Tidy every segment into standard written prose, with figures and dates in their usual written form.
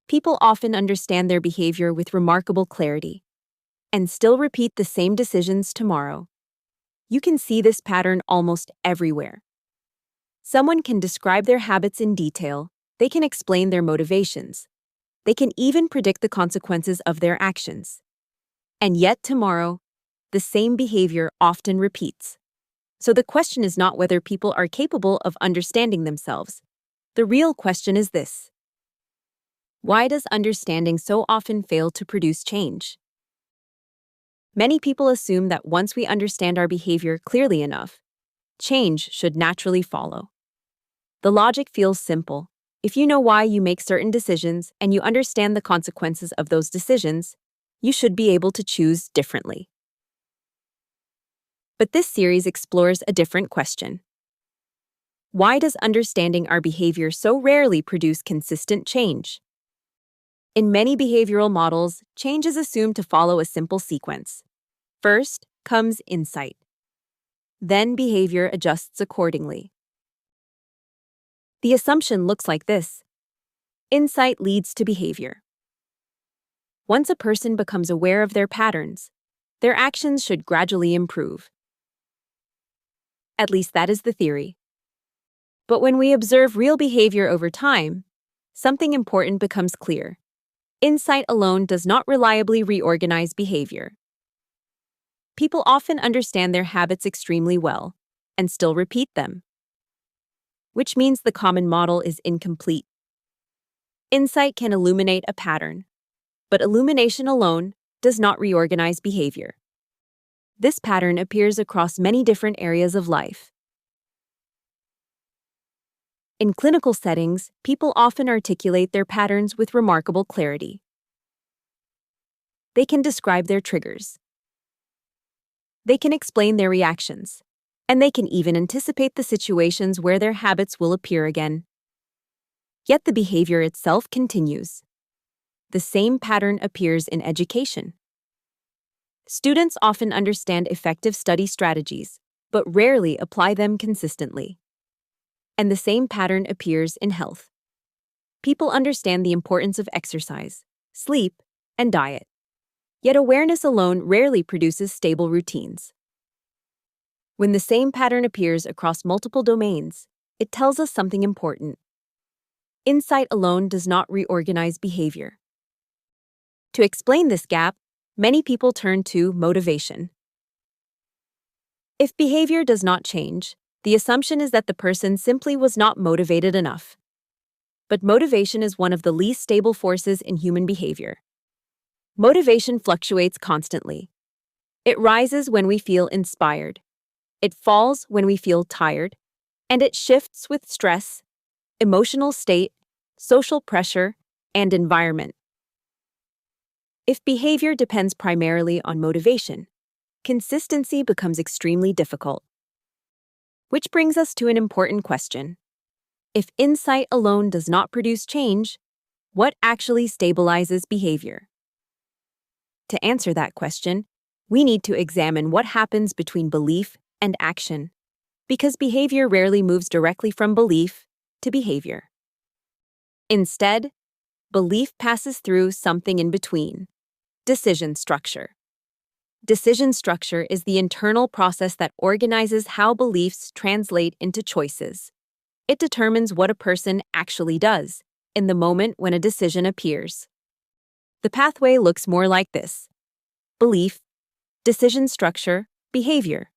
People often understand their behavior with remarkable clarity and still repeat the same decisions tomorrow. You can see this pattern almost everywhere. Someone can describe their habits in detail, they can explain their motivations, they can even predict the consequences of their actions. And yet tomorrow, the same behavior often repeats. So the question is not whether people are capable of understanding themselves. The real question is this: why does understanding so often fail to produce change? Many people assume that once we understand our behavior clearly enough, change should naturally follow. The logic feels simple. If you know why you make certain decisions and you understand the consequences of those decisions, you should be able to choose differently. But this series explores a different question. Why does understanding our behavior so rarely produce consistent change? In many behavioral models, change is assumed to follow a simple sequence. First comes insight. Then behavior adjusts accordingly. The assumption looks like this. Insight leads to behavior. Once a person becomes aware of their patterns, their actions should gradually improve. At least that is the theory. But when we observe real behavior over time, something important becomes clear. Insight alone does not reliably reorganize behavior. People often understand their habits extremely well and still repeat them, which means the common model is incomplete. Insight can illuminate a pattern, but illumination alone does not reorganize behavior. This pattern appears across many different areas of life. In clinical settings, people often articulate their patterns with remarkable clarity. They can describe their triggers. They can explain their reactions. And they can even anticipate the situations where their habits will appear again. Yet the behavior itself continues. The same pattern appears in education. Students often understand effective study strategies, but rarely apply them consistently. And the same pattern appears in health. People understand the importance of exercise, sleep, and diet. Yet awareness alone rarely produces stable routines. When the same pattern appears across multiple domains, it tells us something important. Insight alone does not reorganize behavior. To explain this gap, many people turn to motivation. If behavior does not change, the assumption is that the person simply was not motivated enough. But motivation is one of the least stable forces in human behavior. Motivation fluctuates constantly. It rises when we feel inspired. It falls when we feel tired, and it shifts with stress, emotional state, social pressure, and environment. If behavior depends primarily on motivation, consistency becomes extremely difficult. Which brings us to an important question. If insight alone does not produce change, what actually stabilizes behavior? To answer that question, we need to examine what happens between belief and action, because behavior rarely moves directly from belief to behavior. Instead, belief passes through something in between: decision structure. Decision structure is the internal process that organizes how beliefs translate into choices. It determines what a person actually does in the moment when a decision appears. The pathway looks more like this: belief, decision structure, behavior.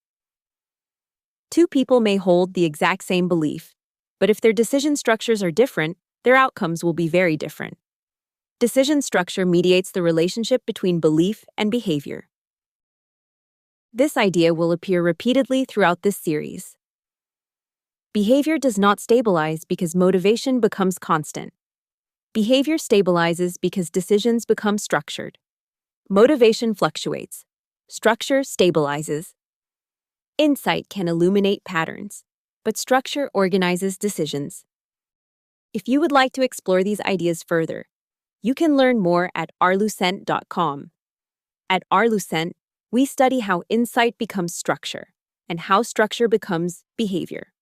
Two people may hold the exact same belief, but if their decision structures are different, their outcomes will be very different. Decision structure mediates the relationship between belief and behavior. This idea will appear repeatedly throughout this series. Behavior does not stabilize because motivation becomes constant. Behavior stabilizes because decisions become structured. Motivation fluctuates. Structure stabilizes. Insight can illuminate patterns, but structure organizes decisions. If you would like to explore these ideas further, you can learn more at arlucent.com. At Arlucent, we study how insight becomes structure and how structure becomes behavior.